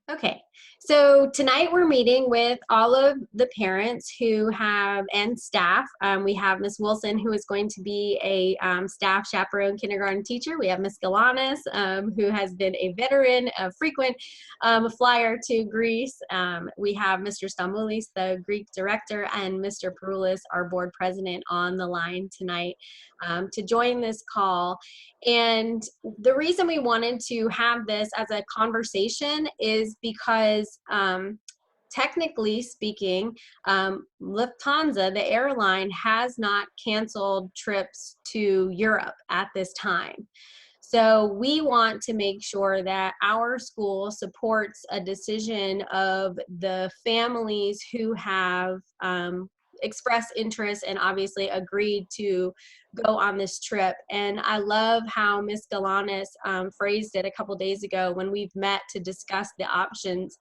Okay, so tonight we're meeting with all of the parents who have and staff. We have Miss Wilson, who is going to be a staff chaperone kindergarten teacher. We have Miss Galanis, who has been a veteran, a frequent flyer to Greece. We have Mr. Stamoulis, the Greek director, and Mr. Peroulis, our board president, on the line tonight to join this call. And the reason we wanted to have this as a conversation is because technically speaking, Lufthansa, the airline, has not canceled trips to Europe at this time. So we want to make sure that our school supports a decision of the families who have expressed interest and obviously agreed to go on this trip. And I love how Ms. Galanis phrased it a couple days ago when we've met to discuss the options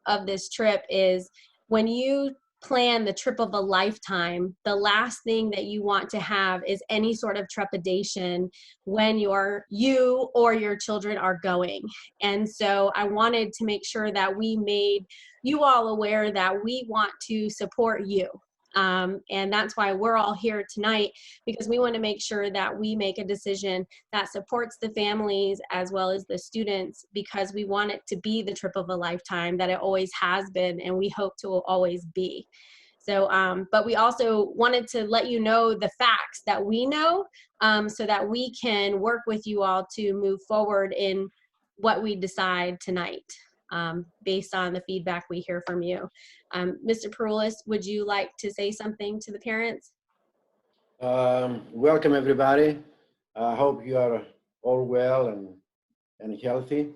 of this trip is when you plan the trip of a lifetime, the last thing that you want to have is any sort of trepidation when you or your children are going. And so I wanted to make sure that we made you all aware that we want to support you. And that's why we're all here tonight, because we want to make sure that we make a decision that supports the families as well as the students, because we want it to be the trip of a lifetime that it always has been and we hope to always be. So, but we also wanted to let you know the facts that we know so that we can work with you all to move forward in what we decide tonight. Based on the feedback we hear from you. Mr. Peroulis, would you like to say something to the parents? Welcome everybody. I hope you are all well and healthy.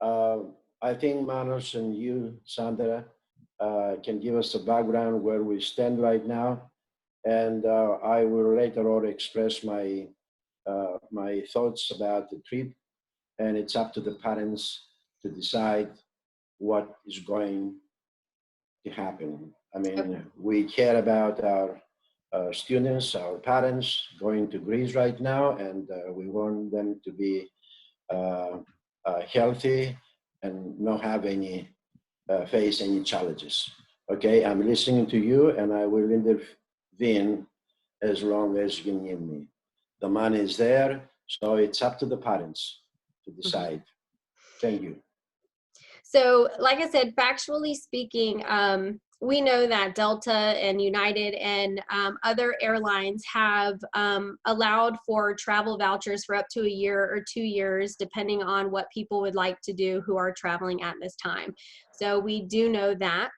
I think Manos and you, Sandra, can give us a background where we stand right now. And I will later on express my thoughts about the trip. And it's up to the parents to decide what is going to happen. I mean, we care about our students, our parents going to Greece right now, and we want them to be healthy and not have any, face any challenges. Okay, I'm listening to you and I will intervene as long as you need me. The money is there, so it's up to the parents to decide. Thank you. So, like I said, factually speaking, we know that Delta and United and other airlines have allowed for travel vouchers for up to a year or 2 years, depending on what people would like to do who are traveling at this time. So we do know that.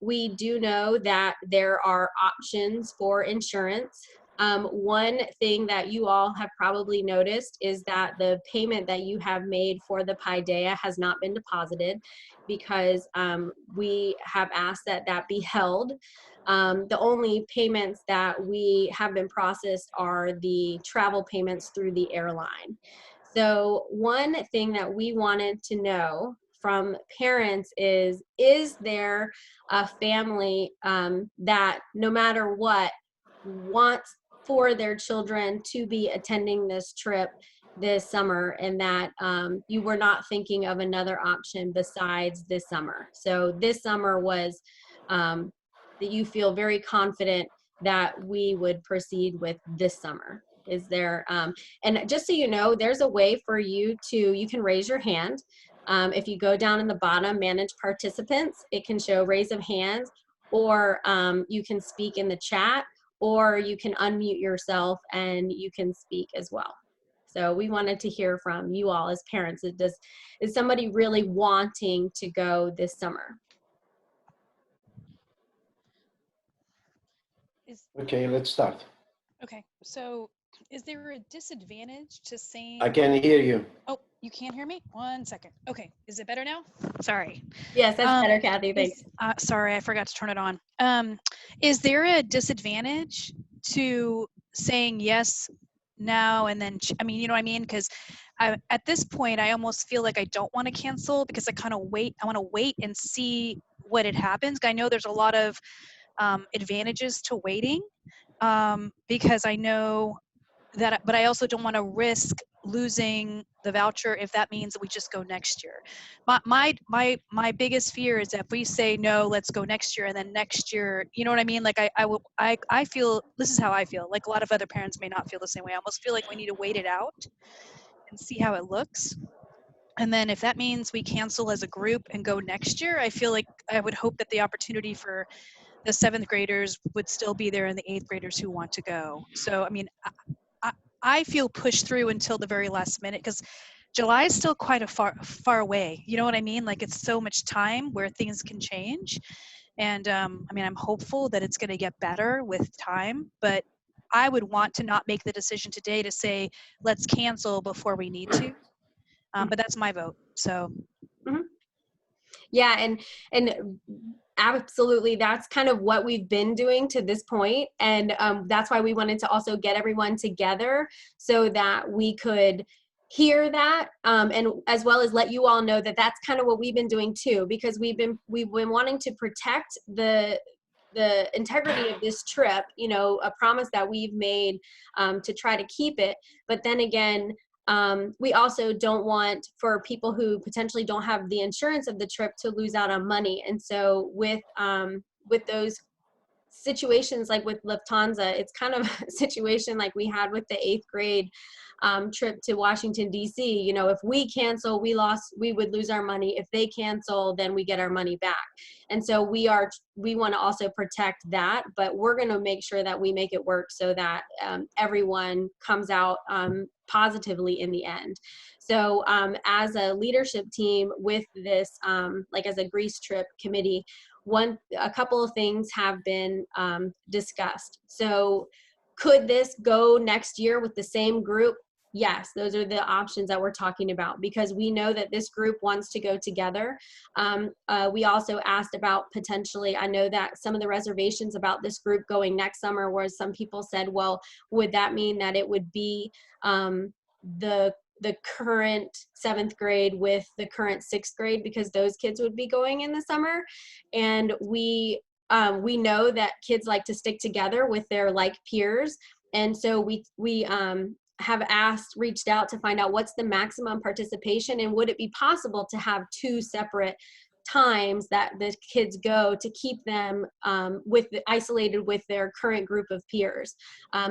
We do know that there are options for insurance. One thing that you all have probably noticed is that the payment that you have made for the Paideia has not been deposited because we have asked that that be held. The only payments that we have been processed are the travel payments through the airline. So one thing that we wanted to know from parents is there a family that no matter what wants for their children to be attending this trip this summer, and that you were not thinking of another option besides this summer. So this summer was that you feel very confident that we would proceed with this summer. Is there, and just so you know, there's a way for you can raise your hand. If you go down in the bottom, manage participants, it can show raise of hands, or you can speak in the chat, or you can unmute yourself and you can speak as well. So we wanted to hear from you all as parents. Is somebody really wanting to go this summer? Okay, let's start. Okay, so is there a disadvantage to saying? I can hear you. Oh, you can't hear me? 1 second. Okay, is it better now? Sorry. Yes, that's better, Kathy, thanks. Sorry, I forgot to turn it on. Is there a disadvantage to saying yes now and then, I mean, you know what I mean? Because at this point, I almost feel like I don't want to cancel because I want to wait and see what it happens. I know there's a lot of advantages to waiting because I know that, but I also don't want to risk losing the voucher if that means that we just go next year. My biggest fear is that if we say no, let's go next year, and then next year, you know what I mean? Like I feel, this is how I feel. Like a lot of other parents may not feel the same way. I almost feel like we need to wait it out and see how it looks. And then if that means we cancel as a group and go next year, I feel like I would hope that the opportunity for the 7th graders would still be there and the 8th graders who want to go. So, I mean, I feel pushed through until the very last minute because July is still quite a far away. You know what I mean? Like it's so much time where things can change. And I mean, I'm hopeful that it's going to get better with time, but I would want to not make the decision today to say, let's cancel before we need to. But that's my vote. So. Mm-hmm. Yeah. And absolutely, that's kind of what we've been doing to this point. And that's why we wanted to also get everyone together so that we could hear that, and as well as let you all know that that's kind of what we've been doing too, because we've been wanting to protect the integrity of this trip, you know, a promise that we've made to try to keep it. But then again, we also don't want for people who potentially don't have the insurance of the trip to lose out on money. And so with those situations like with Lufthansa, it's kind of a situation like we had with the 8th grade trip to Washington, D.C. You know, if we cancel, we would lose our money. If they cancel, then we get our money back. And so we want to also protect that, but we're going to make sure that we make it work so that everyone comes out positively in the end. So as a leadership team with this, like as a Greece trip committee, a couple of things have been discussed. So could this go next year with the same group? Yes, those are the options that we're talking about because we know that this group wants to go together. We also asked about potentially, I know that some of the reservations about this group going next summer was some people said, well, would that mean that it would be the current 7th grade with the current 6th grade because those kids would be going in the summer? And we know that kids like to stick together with their like peers. And so we have reached out to find out what's the maximum participation and would it be possible to have 2 separate times that the kids go to keep them isolated with their current group of peers.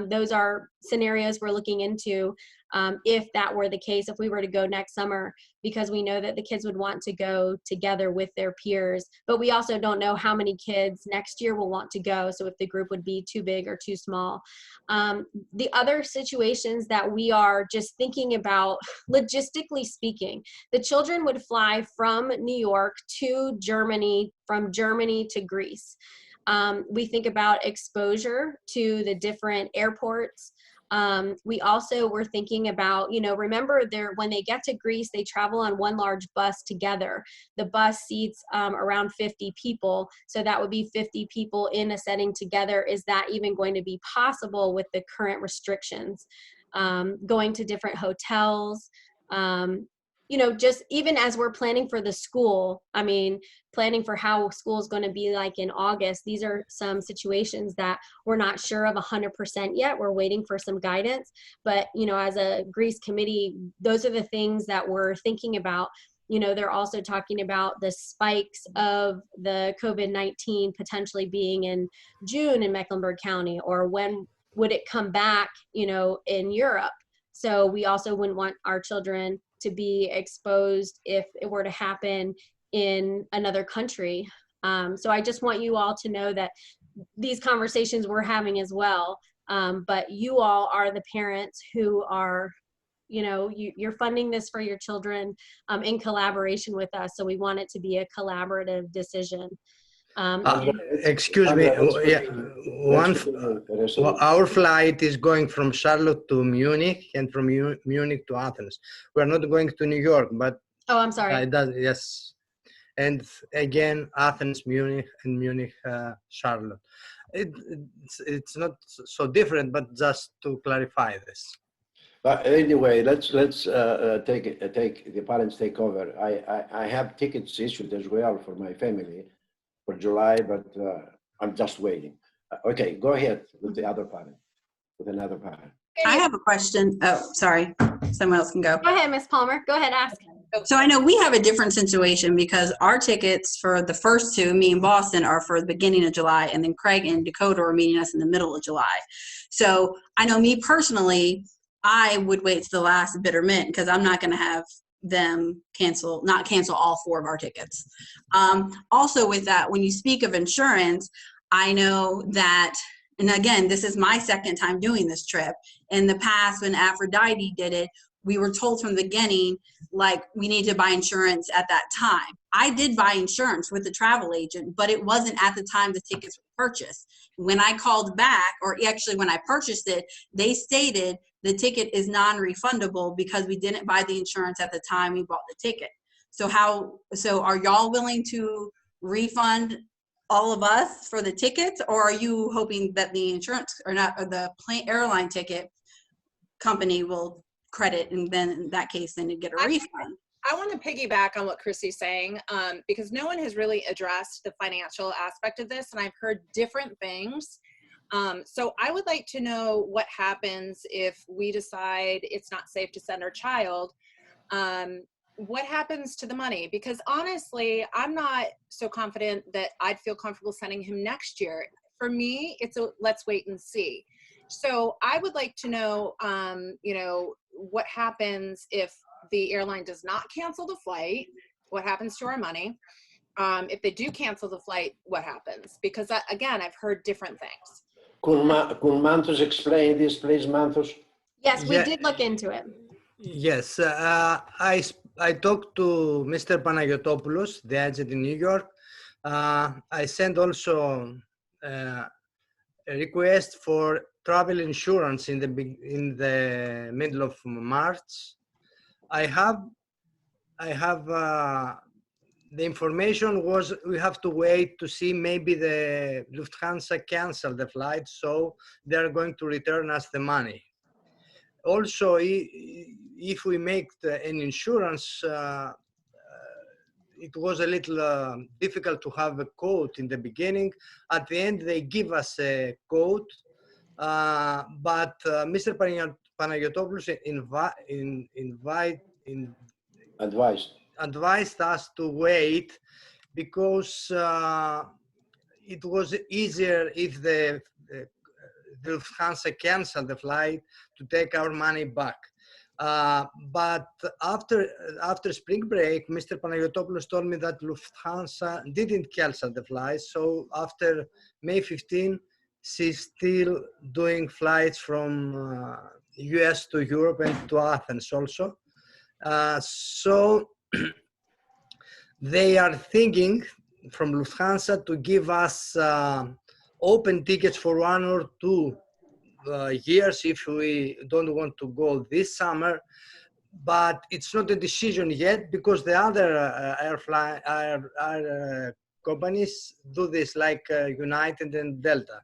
Those are scenarios we're looking into if that were the case, if we were to go next summer, because we know that the kids would want to go together with their peers, but we also don't know how many kids next year will want to go. So if the group would be too big or too small. The other situations that we are just thinking about, logistically speaking, the children would fly from New York to Germany, from Germany to Greece. We think about exposure to the different airports. We also were thinking about, you know, remember when they get to Greece, they travel on one large bus together. The bus seats around 50 people. So that would be 50 people in a setting together. Is that even going to be possible with the current restrictions? Going to different hotels, you know, just even as we're planning for the school, I mean, planning for how school is going to be like in August, these are some situations that we're not sure of 100% yet. We're waiting for some guidance. But, you know, as a Greece committee, those are the things that we're thinking about. You know, they're also talking about the spikes of the COVID-19 potentially being in June in Mecklenburg County, or when would it come back, you know, in Europe. So we also wouldn't want our children to be exposed if it were to happen in another country. So I just want you all to know that these conversations we're having as well, but you all are the parents who are, you know, you're funding this for your children in collaboration with us. So we want it to be a collaborative decision. Excuse me. Our flight is going from Charlotte to Munich and from Munich to Athens. We're not going to New York, but oh, I'm sorry. Yes, and again Athens, Munich, and Munich, Charlotte. It's not so different, but just to clarify this. But anyway, let's take the parents take over. I have tickets issued as well for my family for July, but I'm just waiting. Okay, go ahead with the other parent, with another parent. I have a question. Oh, sorry. Someone else can go. Go ahead, Ms. Palmer. Go ahead, ask. So I know we have a different situation because our tickets for the first two, me and Boston, are for the beginning of July, and then Craig and Dakota are meeting us in the middle of July. So I know me personally, I would wait to the last bitter mint because I'm not going to have them not cancel all four of our tickets. Also with that, when you speak of insurance, I know that, and again, this is my second time doing this trip. In the past, when Aphrodite did it, we were told from the beginning, like, we need to buy insurance at that time. I did buy insurance with the travel agent, but it wasn't at the time the tickets were purchased. When I called back, or actually when I purchased it, they stated the ticket is non-refundable because we didn't buy the insurance at the time we bought the ticket. So are y'all willing to refund all of us for the tickets, or are you hoping that the insurance or the airline ticket company will credit, and then in that case then you get a refund? I want to piggyback on what Chrissy's saying, because no one has really addressed the financial aspect of this, and I've heard different things. So I would like to know what happens if we decide it's not safe to send our child. What happens to the money? Because honestly, I'm not so confident that I'd feel comfortable sending him next year. For me, it's a let's wait and see. So I would like to know, what happens if the airline does not cancel the flight? What happens to our money? If they do cancel the flight, what happens? Because again, I've heard different things. Could Mantos explain this, please, Mantos? Yes, we Yeah. did look into it. Yes, I talked to Mr. Panagiotopoulos, the agent in New York. I sent also a request for travel insurance in the middle of March. I have the information was we have to wait to see maybe the Lufthansa cancel the flight, so they're going to return us the money. Also, if we make an insurance, it was a little difficult to have a quote in the beginning. At the end, they give us a quote, but Mr. Panagiotopoulos advised us to wait because it was easier if the Lufthansa canceled the flight to take our money back. But after spring break, Mr. Panagiotopoulos told me that Lufthansa didn't cancel the flight. So after May 15, she's still doing flights from US to Europe and to Athens also. So they are thinking from Lufthansa to give us open tickets for 1 or 2 years if we don't want to go this summer, but it's not a decision yet because the other air companies do this, like United and Delta.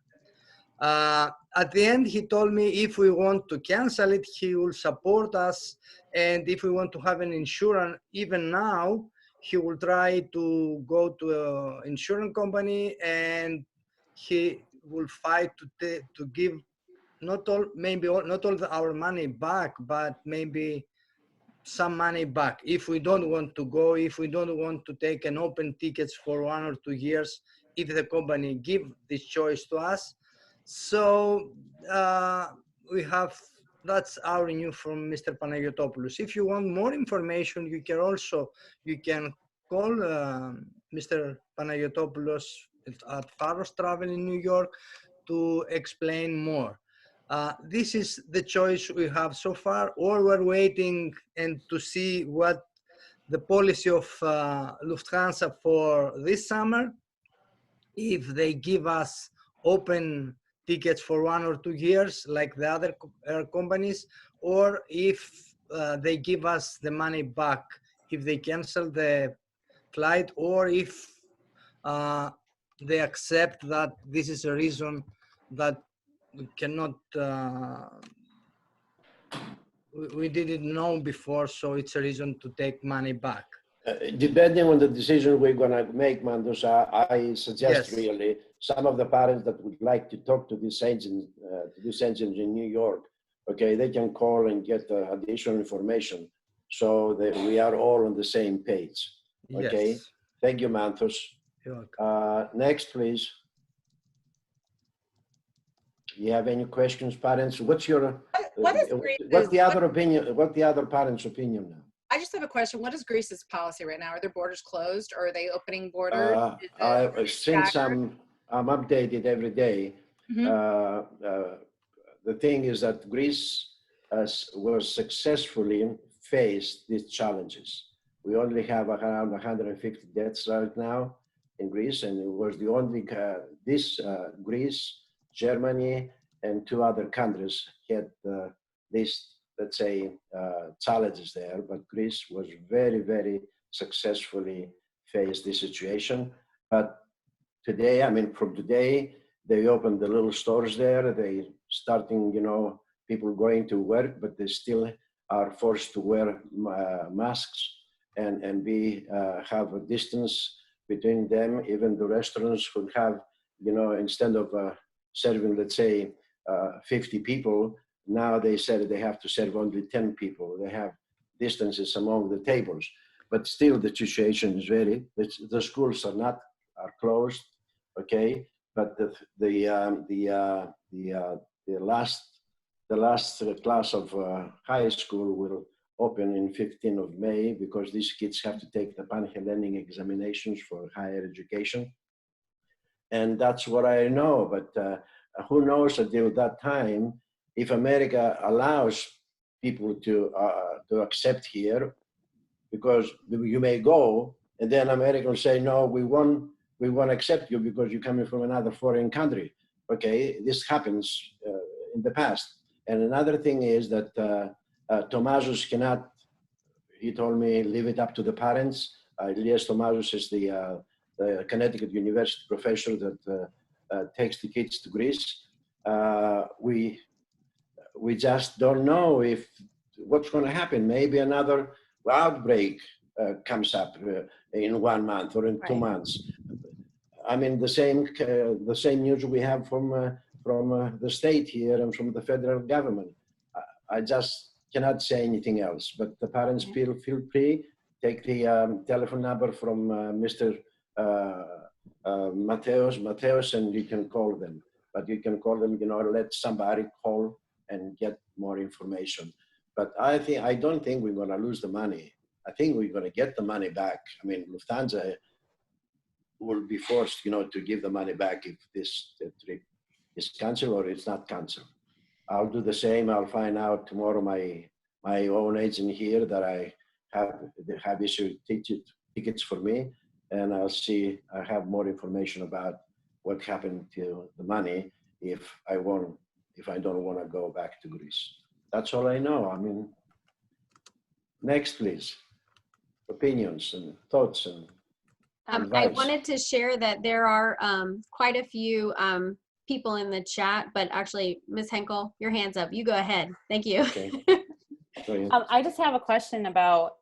At the end, he told me if we want to cancel it, he will support us, and if we want to have an insurance even now, he will try to go to an insurance company and he will fight to give not all our money back, but maybe some money back if we don't want to go, if we don't want to take an open tickets for 1 or 2 years, if the company give this choice to us. So that's our news from Mr. Panagiotopoulos. If you want more information, you can call Mr. Panagiotopoulos at Pharos Travel in New York to explain more. This is the choice we have so far, or we're waiting and to see what the policy of Lufthansa for this summer, if they give us open tickets for 1 or 2 years like the other air companies, or if they give us the money back if they cancel the flight, or if they accept that this is a reason that we cannot, we didn't know before, so it's a reason to take money back. Depending on the decision we're going to make, Mandos, I suggest Yes. really some of the parents that would like to talk to this agent in New York, okay, they can call and get additional information so that we are all on the same page. Okay, Yes. thank you, Manthos. You're welcome. Next, please. You have any questions, parents? What's your, What is what's Greece's? the other opinion? What's the other parents' opinion now? I just have a question. What is Greece's policy right now? Are their borders closed, or are they opening borders? Is it Since staggered? I'm updated every day, Mhm. the thing is that Greece was successfully faced these challenges. We only have around 150 deaths right now in Greece, and it was the only Greece, Germany, and 2 other countries had this, let's say, challenges there. But Greece was very, very successfully faced this situation. But today, I mean, from today, they opened the little stores there. They starting, people going to work, but they still are forced to wear masks and have a distance between them. Even the restaurants would have, instead of serving, let's say, 50 people, now they said they have to serve only 10 people. They have distances among the tables, but still the situation is the schools are closed. Okay, but the last class of high school will open in 15th of May because these kids have to take the Panhellenic examinations for higher education, and that's what I know. But who knows until that time if America allows people to accept here, because you may go and then America will say, no, we won't accept you because you're coming from another foreign country. Okay, this happens in the past. And another thing is that Tomasos cannot, he told me, leave it up to the parents. Elias Tomasos is the Connecticut University professor that takes the kids to Greece. We just don't know what's going to happen. Maybe another outbreak comes up in 1 month or in 2 months. I mean, the same news we have from the state here and from the federal government. I just cannot say anything else. But the parents feel free. Take the telephone number from Mr. Mateos, and you can call them. But you can call them, let somebody call and get more information. But I don't think we're going to lose the money. I think we're going to get the money back. I mean, Lufthansa will be forced, to give the money back if this trip is canceled or it's not canceled. I'll do the same. I'll find out tomorrow. My own agent here that I have issued tickets for me, and I'll see. I have more information about what happened to the money if I don't want to go back to Greece. That's all I know. I mean, next, please. Opinions and thoughts and I advice. wanted to share that there are quite a few people in the chat, but actually, Ms. Henkel, your hand's up. You go ahead. Thank you. Okay. Go ahead. I just have a question about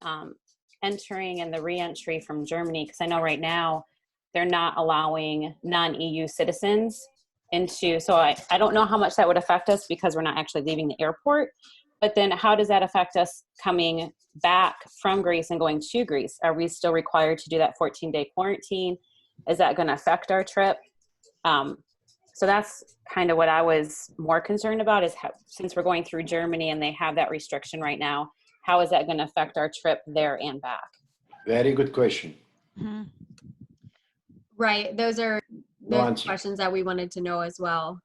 entering and the re-entry from Germany, because I know right now they're not allowing non-EU citizens into, so I don't know how much that would affect us because we're not actually leaving the airport. But then how does that affect us coming back from Greece and going to Greece? Are we still required to do that 14-day quarantine? Is that going to affect our trip? So that's kind of what I was more concerned about, is how, since we're going through Germany and they have that restriction right now, how is that going to affect our trip there and back? Very good question. Mhm. Right. Those are No those answer. questions that we wanted to know as well.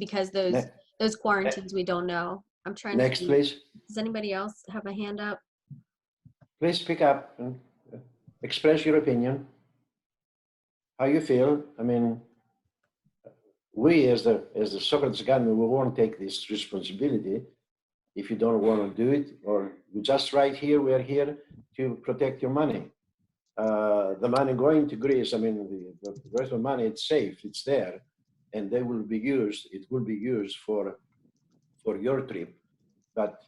Because those quarantines we don't know. I'm trying to Next, see. please. Does anybody else have a hand up? Please speak up and express your opinion. How you feel? I mean, we as the Socrates Academy, we won't take this responsibility if you don't want to do it, or you just right here. We are here to protect your money. The money going to Greece, I mean, the rest of the money, it's safe, it's there, and it will be used for your trip. But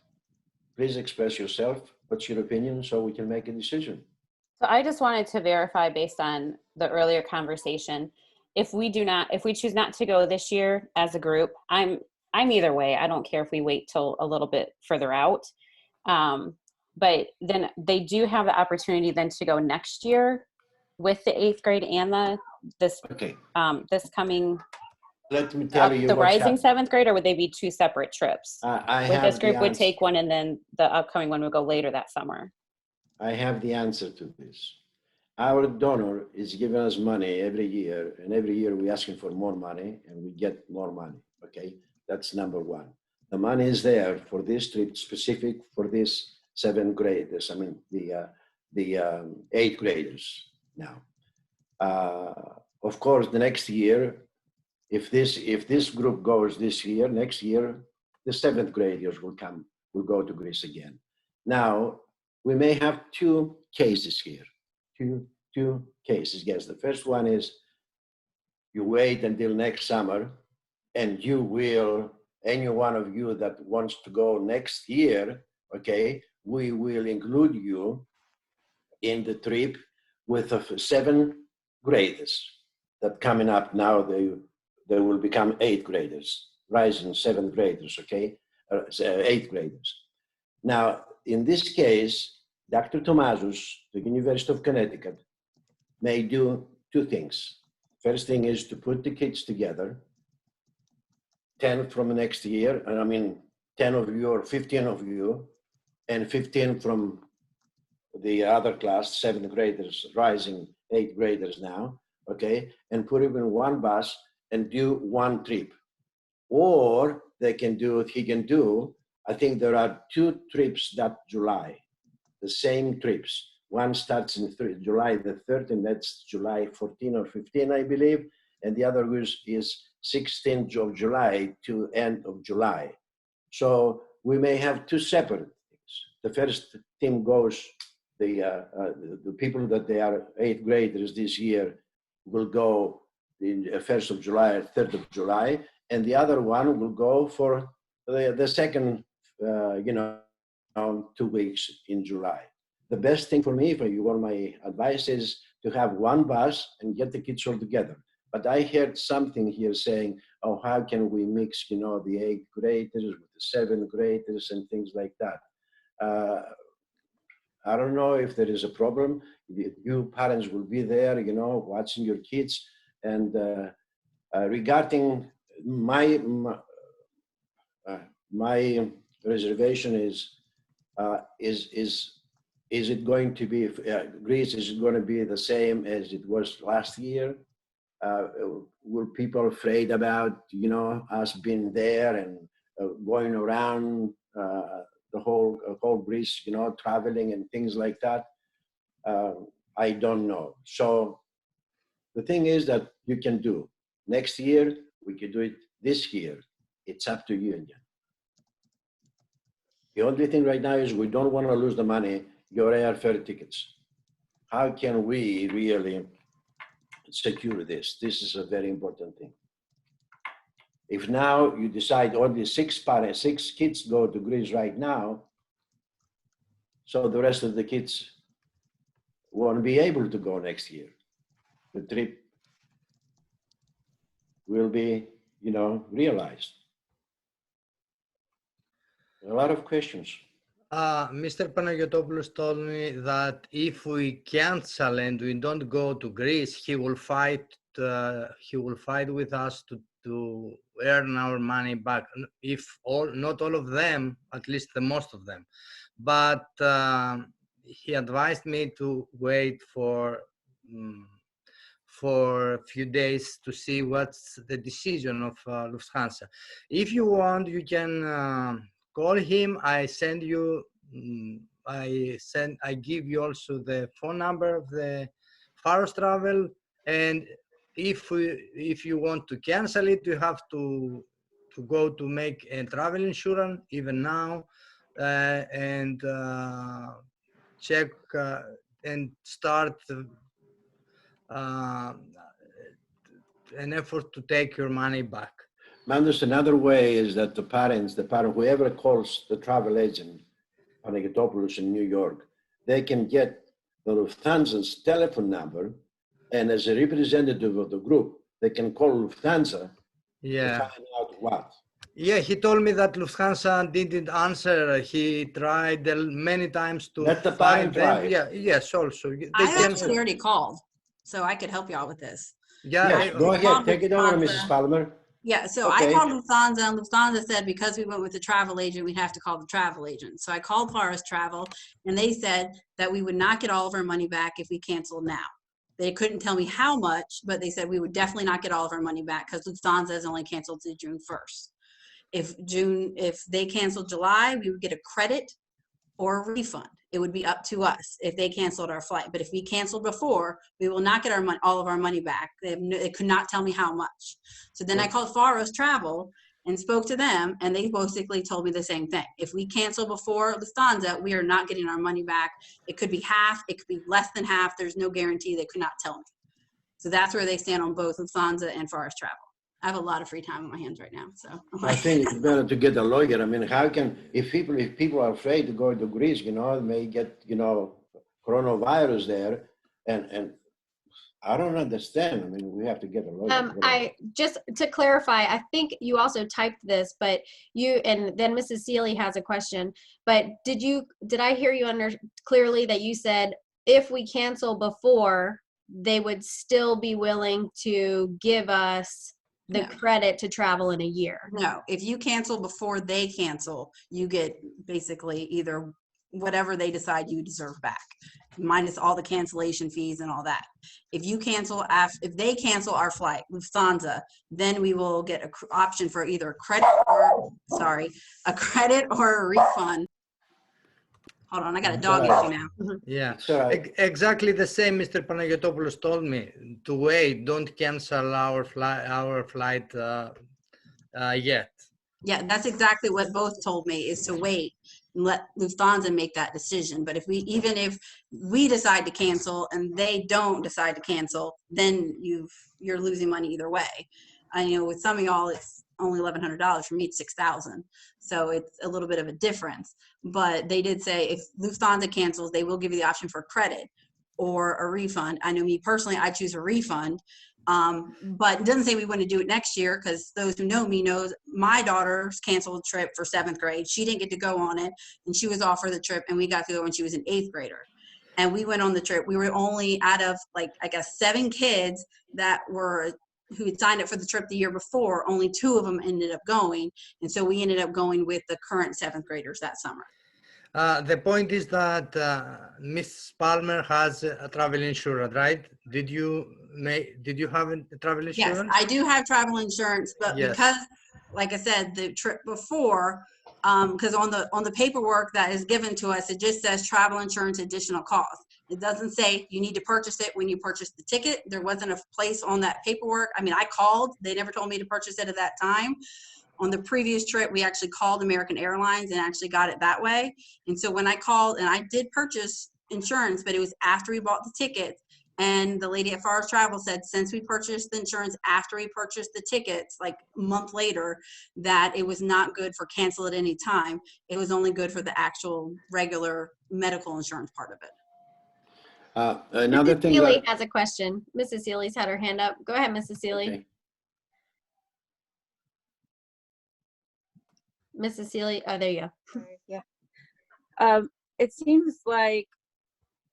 please express yourself. What's your opinion so we can make a decision? So I just wanted to verify, based on the earlier conversation, if we choose not to go this year as a group, I'm either way. I don't care if we wait till a little bit further out. But then they do have the opportunity then to go next year with the 8th grade and this Okay, coming let me tell you the what's rising happening. 7th grade, or would they be 2 separate trips? I With have this the group would answer. take one, and then the upcoming one would go later that summer. I have the answer to this. Our donor is giving us money every year, and every year we asking for more money, and we get more money. Okay, that's number one. The money is there for this trip, specific for this 7th graders. I mean the 8th graders now. Of course, the next year, if this group goes this year, next year, the 7th graders will go to Greece again. Now, we may have two cases here, two cases. Yes, the first one is you wait until next summer, and you will, any one of you that wants to go next year, okay, we will include you in the trip with the 7th graders that coming up now. They will become 8th graders, rising 7th graders, okay, 8th graders. Now, in this case, Dr. Tomasos, the University of Connecticut, may do two things. First thing is to put the kids together, 10 from next year, and I mean 10 of you or 15 of you, and 15 from the other class, 7th graders, rising 8th graders now, okay, and put him in one bus and do one trip. Or he can do, I think there are two trips that July, the same trips. One starts in July the 3rd, and that's July 14 or 15, I believe. And the other is 16th of July to end of July. So we may have two separate things. The first team goes, the people that they are 8th graders this year will go in 1st of July or 3rd of July, and the other one will go for the second, 2 weeks in July. The best thing for me, if you want my advice, is to have one bus and get the kids all together. But I heard something here saying, oh, how can we mix, the 8th graders with the 7th graders and things like that. I don't know if there is a problem. You parents will be there, watching your kids. And regarding my reservation is it going to be, Greece, is it going to be the same as it was last year? Were people afraid about, us being there and going around the whole Greece, traveling and things like that? I don't know. So the thing is that you can do next year, we can do it this year. It's up to you again. The only thing right now is we don't want to lose the money, your airfare tickets. How can we really secure this? This is a very important thing. If now you decide only 6 kids go to Greece right now, so the rest of the kids won't be able to go next year. The trip will be, realized. A lot of questions. Mr. Panagiotopoulos told me that if we cancel and we don't go to Greece, he will fight with us to earn our money back. If not all of them, at least the most of them. But he advised me to wait for a few days to see what's the decision of Lufthansa. If you want, you can call him. I send you. I give you also the phone number of the Pharos Travel, and if you want to cancel it, you have to go to make a travel insurance even now, and check and start an effort to take your money back. Mandus, another way is that the parent, whoever calls the travel agent, Panagiotopoulos in New York, they can get the Lufthansa's telephone number, and as a representative of the group, they can call Lufthansa to find out what. Yeah, he told me that Lufthansa didn't answer. He tried many times to Let the find parent them. try. Yeah, yes, also. They I've can, actually already called, so I could help you out with this. yeah, Yes, go ahead. called Take it over, Lufthansa. Mrs. Palmer. Yeah, so I Okay. called Lufthansa, and Lufthansa said because we went with the travel agent, we'd have to call the travel agent. So I called Forest Travel, and they said that we would not get all of our money back if we canceled now. They couldn't tell me how much, but they said we would definitely not get all of our money back because Lufthansa has only canceled to June 1st. If they canceled July, we would get a credit or a refund. It would be up to us if they canceled our flight. But if we canceled before, we will not get our money, all of our money back. They could not tell me how much. So then I called Faros Travel and spoke to them, and they basically told me the same thing. If we cancel before Lufthansa, we are not getting our money back. It could be half, it could be less than half. There's no guarantee. They could not tell me. So that's where they stand on both Lufthansa and Faros Travel. I have a lot of free time on my hands right now, so. I think it's better to get a lawyer. I mean, how can, if people are afraid to go to Greece, you know, may get, you know, coronavirus there, and I don't understand. I mean, we have to get a lawyer. I just to clarify, I think you also typed this, but and then Mrs. Seeley has a question, but did I hear you clearly that you said if we cancel before, they would still be willing to give us the credit to travel in a year? No, if you cancel before they cancel, you get basically either whatever they decide you deserve back, minus all the cancellation fees and all that. If you cancel if they cancel our flight, Lufthansa, then we will get an option for either a credit or a refund. Hold on, I got a dog issue now. yeah, right. Exactly the same. Mr. Panagotopoulos told me to wait. Don't cancel our flight yet. Yeah, that's exactly what both told me, is to wait and let Lufthansa make that decision. But even if we decide to cancel and they don't decide to cancel, then you're losing money either way. I know with some of y'all, it's only $1,100. For me, it's $6,000. So it's a little bit of a difference. But they did say if Lufthansa cancels, they will give you the option for credit or a refund. I know me personally, I choose a refund. But it doesn't say we want to do it next year, because those who know me knows my daughter's canceled a trip for 7th grade. She didn't get to go on it, and she was offered the trip, and we got to go when she was an 8th grader. And we went on the trip. We were only out of, like, I guess 7 kids who had signed up for the trip the year before. Only 2 of them ended up going, and so we ended up going with the current 7th graders that summer. The point is that Ms. Palmer has a travel insurance, right? Did you have a travel insurance? Yes, I do have travel insurance, but because, like I said, the trip before, because on the paperwork that is given to us, it just says travel insurance additional cost. It doesn't say you need to purchase it when you purchase the ticket. There wasn't a place on that paperwork. I mean, I called. They never told me to purchase it at that time. On the previous trip, we actually called American Airlines and actually got it that way. And so when I called, and I did purchase insurance, but it was after we bought the tickets. And the lady at Forest Travel said, since we purchased the insurance after we purchased the tickets, like a month later, that it was not good for cancel at any time. It was only good for the actual regular medical insurance part of it. Another Mrs. thing Seeley has a question. Mrs. Seeley's had her hand up. Go ahead, Mrs. Seeley. Okay. Mrs. Seeley, oh, there you go. Yeah. It seems like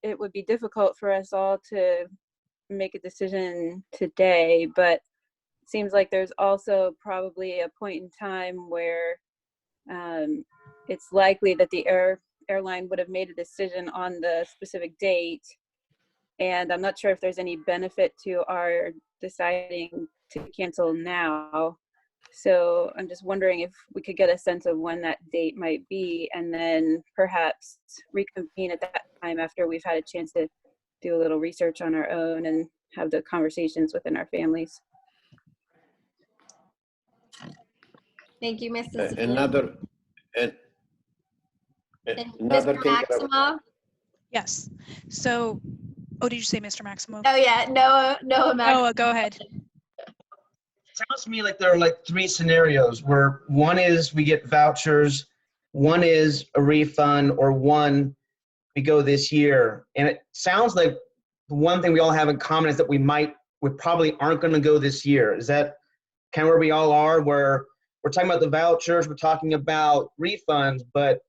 it would be difficult for us all to make a decision today, but it seems like there's also probably a point in time where it's likely that the airline would have made a decision on the specific date. And I'm not sure if there's any benefit to our deciding to cancel now. So I'm just wondering if we could get a sense of when that date might be, and then perhaps reconvene at that time after we've had a chance to do a little research on our own and have the conversations within our families. Thank you, Mrs. Seeley. Another Mr. thing. Maximo? Yes. So, oh, did you say Mr. Maximo? Oh yeah, Noah Maximo. Noah, go ahead. Sounds to me like there are like 3 scenarios where one is we get vouchers, one is a refund, or one we go this year. And it sounds like the one thing we all have in common is that we probably aren't going to go this year. Is that kind of where we all are, where we're talking about the vouchers, we're talking about refunds, but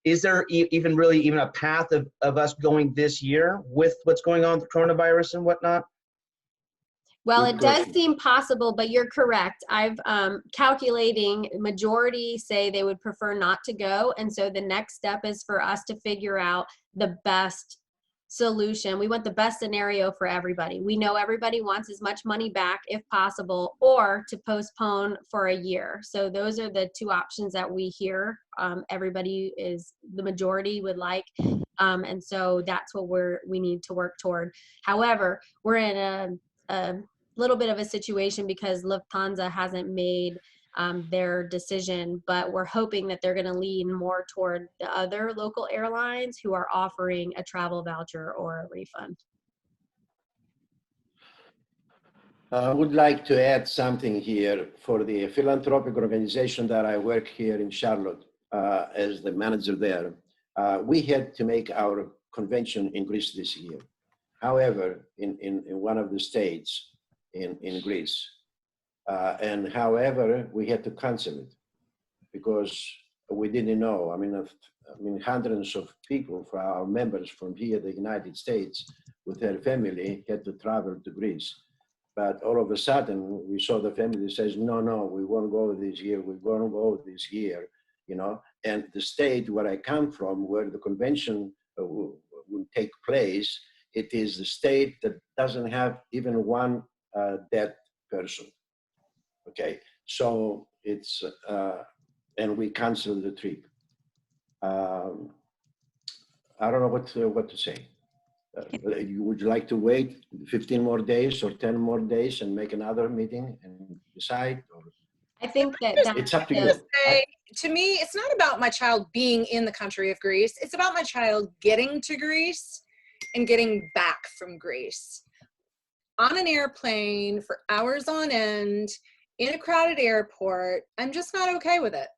is there even really even a path of us going this year with what's going on with coronavirus and whatnot? Well, Good it does question. seem possible, but you're correct. I've calculating, majority say they would prefer not to go. And so the next step is for us to figure out the best solution. We want the best scenario for everybody. We know everybody wants as much money back if possible, or to postpone for a year. So those are the two options that we hear. The majority would like. And so that's what we need to work toward. However, we're in a little bit of a situation because Lufthansa hasn't made their decision, but we're hoping that they're going to lean more toward the other local airlines who are offering a travel voucher or a refund. I would like to add something here for the philanthropic organization that I work here in Charlotte as the manager there. We had to make our convention in Greece this year. However, in one of the states in Greece, and however, we had to cancel it because we didn't know. I mean, hundreds of people, for our members from here, the United States, with their family, had to travel to Greece. But all of a sudden, we saw the family says, no, we won't go this year. We won't go this year, you know. And the state where I come from, where the convention will take place, it is the state that doesn't have even one dead person. Okay, so it's and we canceled the trip. I don't know what to say. Would you like to wait 15 more days or 10 more days and make another meeting and decide? Or? I think that It's up to you. To me, it's not about my child being in the country of Greece. It's about my child getting to Greece and getting back from Greece. On an airplane for hours on end, in a crowded airport, I'm just not okay with it.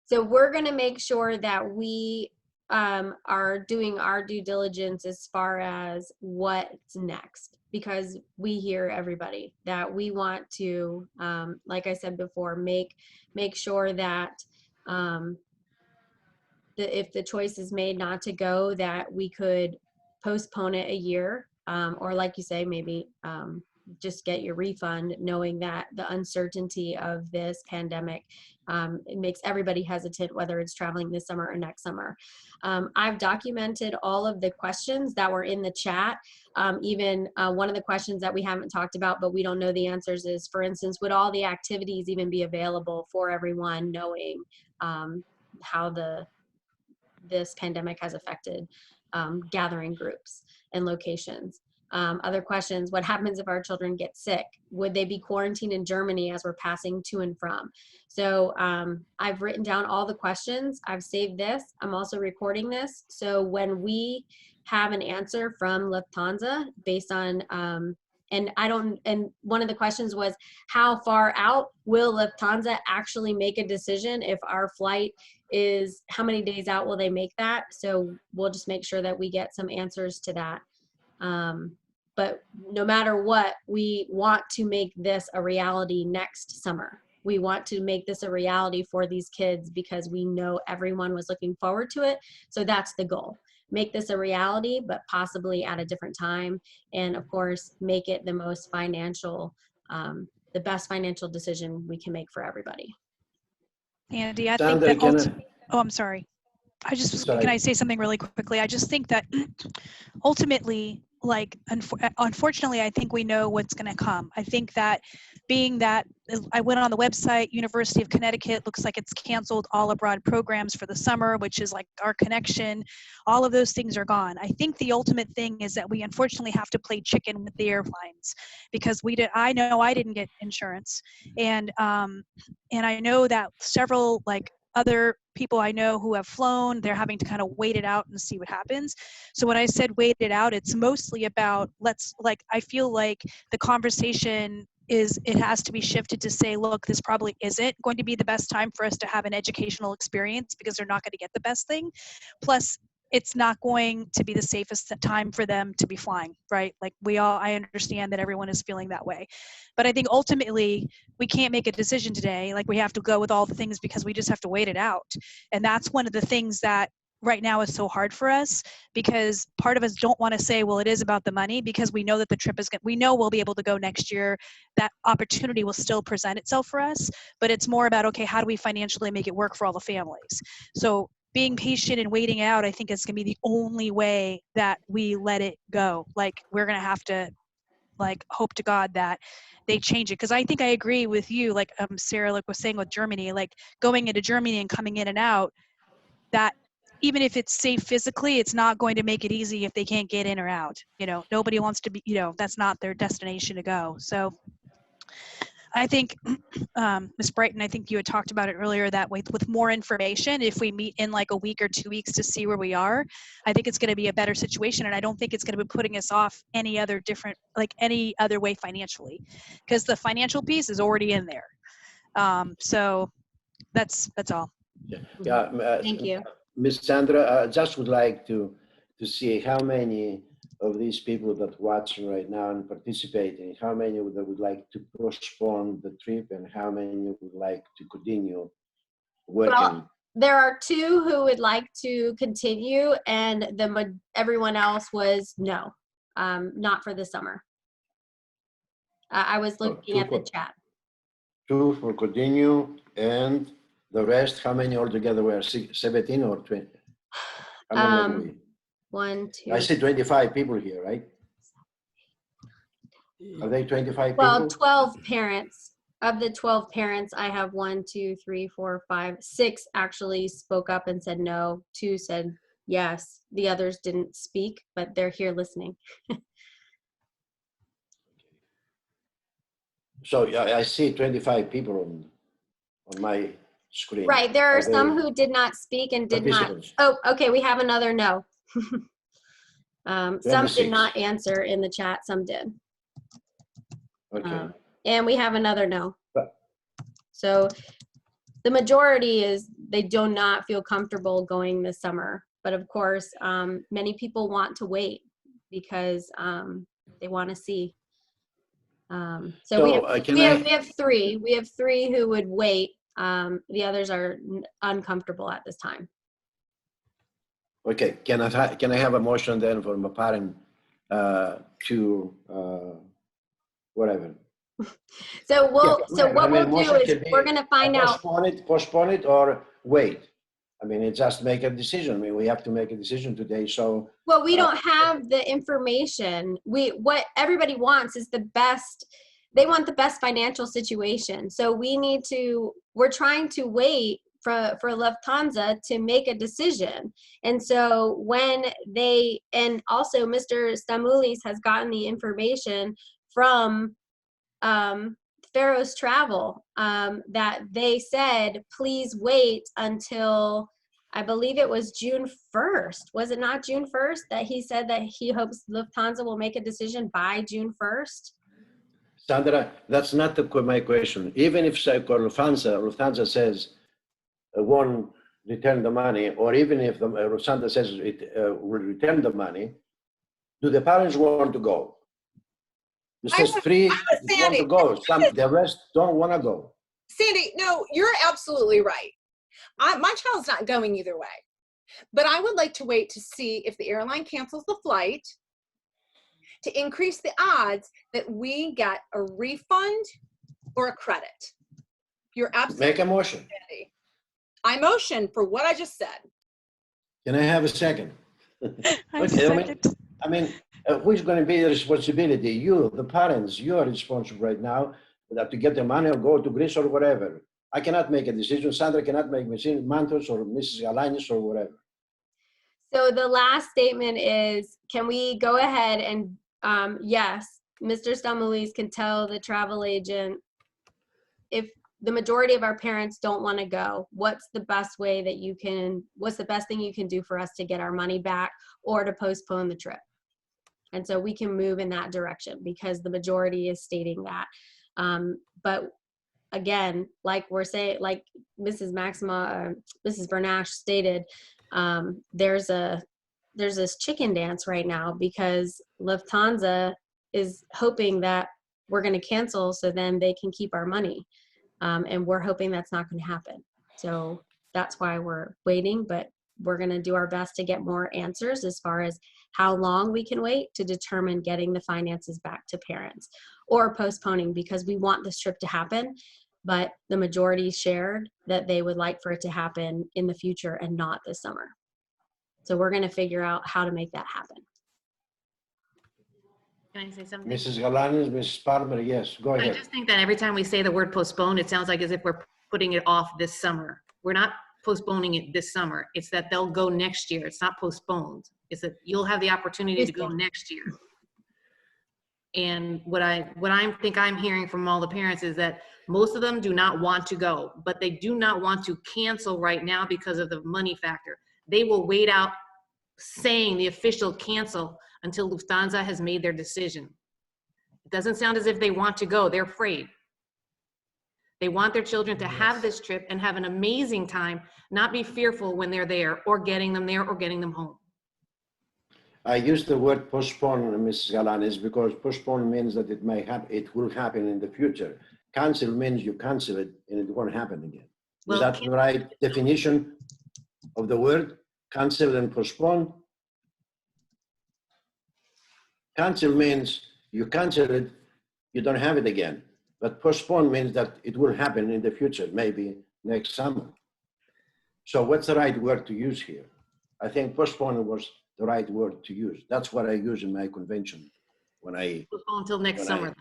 So we're going to make sure that we are doing our due diligence as far as what's next, because we hear everybody that we want to, like I said before, make sure that if the choice is made not to go, that we could postpone it a year, or like you say, maybe just get your refund, knowing that the uncertainty of this pandemic, it makes everybody hesitant, whether it's traveling this summer or next summer. I've documented all of the questions that were in the chat. Even one of the questions that we haven't talked about, but we don't know the answers is, for instance, would all the activities even be available for everyone, knowing how this pandemic has affected gathering groups and locations? Other questions: what happens if our children get sick? Would they be quarantined in Germany as we're passing to and from? So I've written down all the questions. I've saved this. I'm also recording this. So when we have an answer from Lufthansa based on, and one of the questions was, how far out will Lufthansa actually make a decision if our flight is, how many days out will they make that? So we'll just make sure that we get some answers to that. But no matter what, we want to make this a reality next summer. We want to make this a reality for these kids because we know everyone was looking forward to it. So that's the goal. Make this a reality, but possibly at a different time. And of course, make it the most financial, the best financial decision we can make for everybody. Andy, I Sandra, think that oh, I'm sorry. Can I say something really quickly? I just think that ultimately, like, unfortunately, I think we know what's going to come. I think that being that I went on the website, University of Connecticut looks like it's canceled all abroad programs for the summer, which is like our connection. All of those things are gone. I think the ultimate thing is that we unfortunately have to play chicken with the airlines, because I know I didn't get insurance, and I know that several other people I know who have flown, they're having to kind of wait it out and see what happens. So when I said wait it out, it's mostly about I feel like the conversation it has to be shifted to say, look, this probably isn't going to be the best time for us to have an educational experience because they're not going to get the best thing. Plus, it's not going to be the safest time for them to be flying, right? Like I understand that everyone is feeling that way. But I think ultimately we can't make a decision today. Like we have to go with all the things because we just have to wait it out. And that's one of the things that right now is so hard for us, because part of us don't want to say, well, it is about the money, because we know that the trip is we know we'll be able to go next year. That opportunity will still present itself for us, but it's more about, okay, how do we financially make it work for all the families? So being patient and waiting out, I think, is going to be the only way that we let it go. Like we're going to have to like hope to God that they change it. Because I think I agree with you, like Sarah like was saying with Germany, like going into Germany and coming in and out, that even if it's safe physically, it's not going to make it easy if they can't get in or out. You know, nobody wants to be, you know, that's not their destination to go. So I think, Ms. Brighton, I think you had talked about it earlier, that with more information, if we meet in like a week or 2 weeks to see where we are, I think it's going to be a better situation. And I don't think it's going to be putting us off any other way financially, because the financial piece is already in there. So that's all. Yeah. Thank you. Ms. Sandra, I just would like to see how many of these people that watching right now and participating, how many would like to postpone the trip and how many would like to continue working? Well, there are 2 who would like to continue, and everyone else was no, not for the summer. I was looking at the chat. 2 for continue, and the rest, how many altogether were 17 or 20? How many are we? 1, 2. I see 25 people here, right? Are they 25 Well, people? 12 parents. Of the 12 parents, I have 1, 2, 3, 4, 5, 6 actually spoke up and said no. 2 said yes. The others didn't speak, but they're here listening. So yeah, I see 25 people on my screen. Right. There are they some who did not speak and did not. participants? Oh, okay. We have another no. Some did 26. not answer in the chat. Some did. Okay. And we have another no. But- So the majority is they do not feel comfortable going this summer. But of course, many people want to wait because they want to see. So we have 3. We have 3 who would wait. The others are uncomfortable at this time. Okay, can I have a motion then from a parent to whatever? So what we'll do motion is can be we're going to find out. Postpone it or wait. I mean, it's just make a decision. I mean, we have to make a decision today. So Well, we don't have the information. What everybody wants is the best. They want the best financial situation. So we're trying to wait for Lufthansa to make a decision. And so and also Mr. Stamoulis has gotten the information from Faros Travel that they said, please wait until, I believe it was June 1st. Was it not June 1st that he said that he hopes Lufthansa will make a decision by June 1st? Sandra, that's not my question. Even if Lufthansa says won't return the money, or even if Lufthansa says it will return the money, do the parents want to go? It says 3 want to go. The rest don't want to go. Sandy, no, you're absolutely right. My child's not going either way. But I would like to wait to see if the airline cancels the flight to increase the odds that we get a refund or a credit. You're absolutely Make a motion. Sandy. I motion for what I just said. Can I have a second? Okay, I mean, who's going to be the responsibility? You, the parents, you are responsible right now to get the money or go to Greece or whatever. I cannot make a decision. Sandra cannot make a decision. Mantos or Mrs. Galanis or whatever. So the last statement is, can we go ahead and, yes, Mr. Stamoulis can tell the travel agent, if the majority of our parents don't want to go, what's the best thing you can do for us to get our money back or to postpone the trip? And so we can move in that direction because the majority is stating that. But again, like we're saying, like Mrs. Bernash stated, there's a there's this chicken dance right now because Lufthansa is hoping that we're going to cancel so then they can keep our money. And we're hoping that's not going to happen. So that's why we're waiting, but we're going to do our best to get more answers as far as how long we can wait to determine getting the finances back to parents or postponing, because we want this trip to happen, but the majority shared that they would like for it to happen in the future and not this summer. So we're going to figure out how to make that happen. Can I say something? Mrs. Galanis, Mrs. Palmer, yes, go I ahead. just think that every time we say the word postpone, it sounds like as if we're putting it off this summer. We're not postponing it this summer. It's that they'll go next year. It's not postponed. It's that you'll have the opportunity to go next year. And what I think I'm hearing from all the parents is that most of them do not want to go, but they do not want to cancel right now because of the money factor. They will wait out saying the official cancel until Lufthansa has made their decision. It doesn't sound as if they want to go. They're afraid. They want their children to have this trip and have an amazing time, not be fearful when they're there or getting them there or getting them home. I use the word postpone, Mrs. Galanis, because postpone means that it may happen, it will happen in the future. Cancel means you cancel it and it won't happen again. Well, Is that the right definition of the word? Cancel and postpone? Cancel means you cancel it, you don't have it again. But postpone means that it will happen in the future, maybe next summer. So what's the right word to use here? I think postpone was the right word to use. That's what I use in my convention when I Postpone until next summer.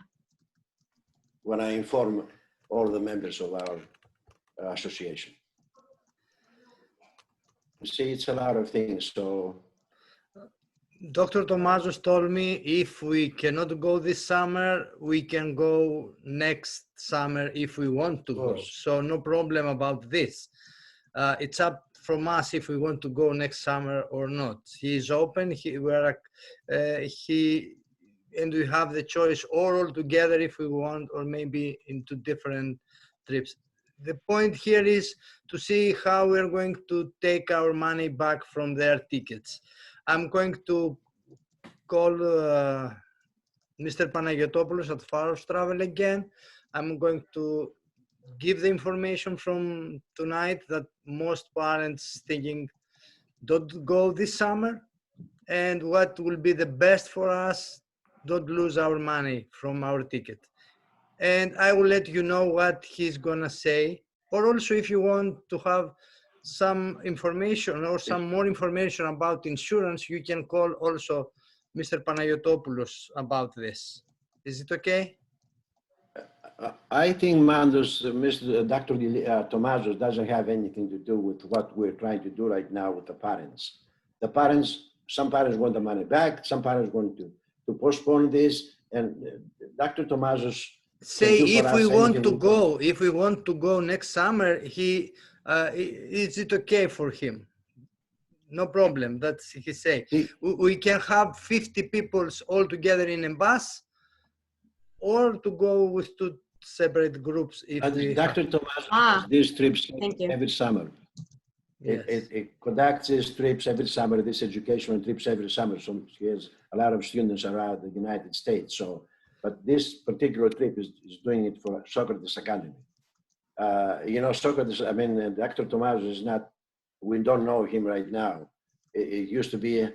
when I inform all the members of our association. You see, it's a lot of things. So Dr. Tomasos told me if we cannot go this summer, we can go next summer if we want to go. So no problem about this. It's up from us if we want to go next summer or not. He is open. And we have the choice all together if we want, or maybe into different trips. The point here is to see how we're going to take our money back from their tickets. I'm going to call Mr. Panagiotopoulos at Faros Travel again. I'm going to give the information from tonight that most parents thinking don't go this summer, and what will be the best for us, don't lose our money from our ticket. And I will let you know what he's gonna say. Or also if you want to have some information or some more information about insurance, you can call also Mr. Panagiotopoulos about this. Is it okay? I think, Mandos, Dr. Tomasos doesn't have anything to do with what we're trying to do right now with the parents. The parents, some parents want the money back, some parents want to postpone this, and Dr. Tomasos say if we want to go next summer, is it okay for him? No problem. That's he say. We can have 50 people all together in a bus, or to go with two separate groups. If Dr. Tomasos, these trips every summer. Yes. It conducts these trips every summer, these educational trips every summer. So he has a lot of students around the United States. So, but this particular trip is doing it for Socrates Academy. You know, Socrates, I mean, Dr. Tomasos is not, we don't know him right now. He used to be a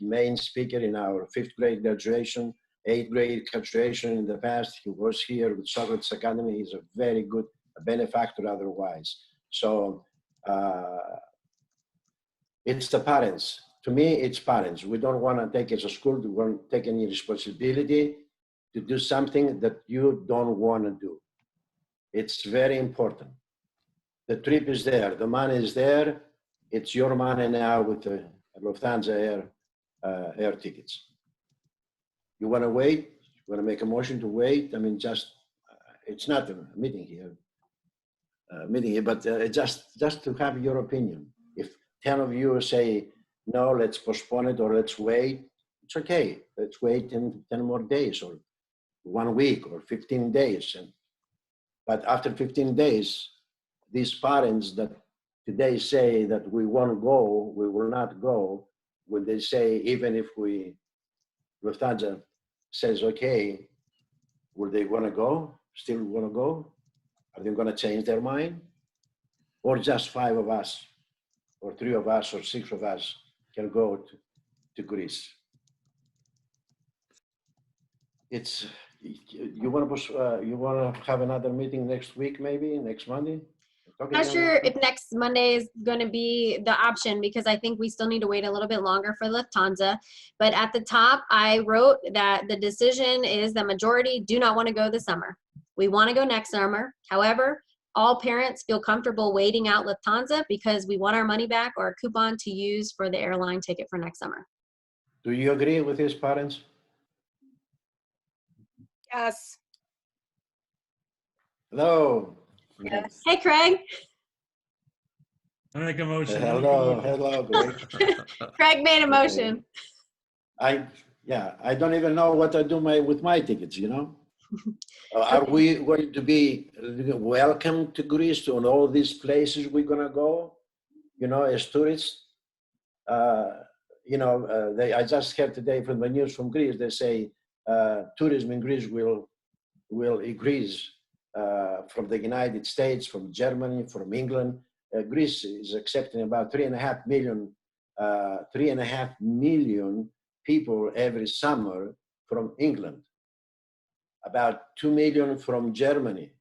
main speaker in our 5th grade graduation, 8th grade graduation in the past. He was here with Socrates Academy. He's a very good benefactor otherwise. So it's the parents. To me, it's parents. We don't want to take as a school, we won't take any responsibility to do something that you don't want to do. It's very important. The trip is there, the money is there. It's your money now with the Lufthansa air tickets. You want to wait? You want to make a motion to wait? I mean, just, it's not a meeting here, but just to have your opinion. If 10 of you say, no, let's postpone it or let's wait, it's okay. Let's wait 10 more days or 1 week or 15 days. But after 15 days, these parents that today say that we won't go, we will not go, when they say, even if Lufthansa says, okay, will they want to go? Still want to go? Are they going to change their mind? Or just 5 of us, or 3 of us, or 6 of us can go to Greece? It's, you want to have another meeting next week, maybe next Monday? I'm not sure if next Monday is going to be the option, because I think we still need to wait a little bit longer for Lufthansa. But at the top, I wrote that the decision is the majority do not want to go this summer. We want to go next summer. However, all parents feel comfortable waiting out Lufthansa because we want our money back or a coupon to use for the airline ticket for next summer. Do you agree with his parents? Yes. Hello. Yes. Hey, Craig. I make a motion. Hello, Greg. Craig made a motion. I don't even know what to do with my tickets, you know? Are we going to be welcome to Greece, to all these places we're going to go, you know, as tourists? You know, I just heard today from the news from Greece, they say tourism in Greece will increase from the United States, from Germany, from England. Greece is accepting about 3.5 million people every summer from England. About 2 million from Germany,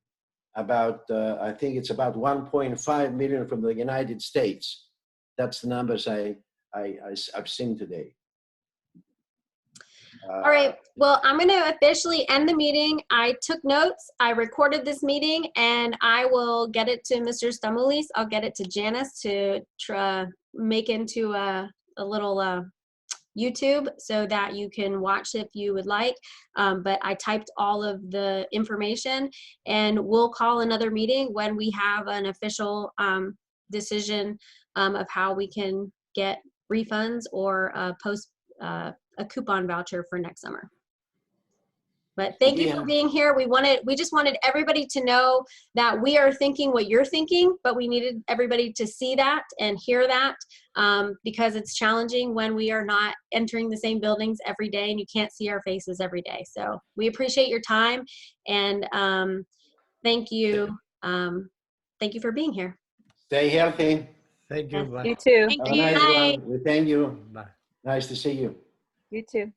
about I think it's about 1.5 million from the United States. That's the numbers I've seen today. All right. Well, I'm going to officially end the meeting. I took notes. I recorded this meeting, and I will get it to Mr. Stamoulis. I'll get it to Janice to make into a little YouTube so that you can watch if you would like. But I typed all of the information, and we'll call another meeting when we have an official decision of how we can get refunds or a coupon voucher for next summer. But thank you for being here. We just wanted everybody to know that we are thinking what you're thinking, but we needed everybody to see that and hear that because it's challenging when we are not entering the same buildings every day and you can't see our faces every day. So we appreciate your time, and thank you. Thank you for being here. Stay healthy. Thank you. Bye. You too. Thank Have a you. nice Bye. one. We thank you. Bye. Nice to see you. You too.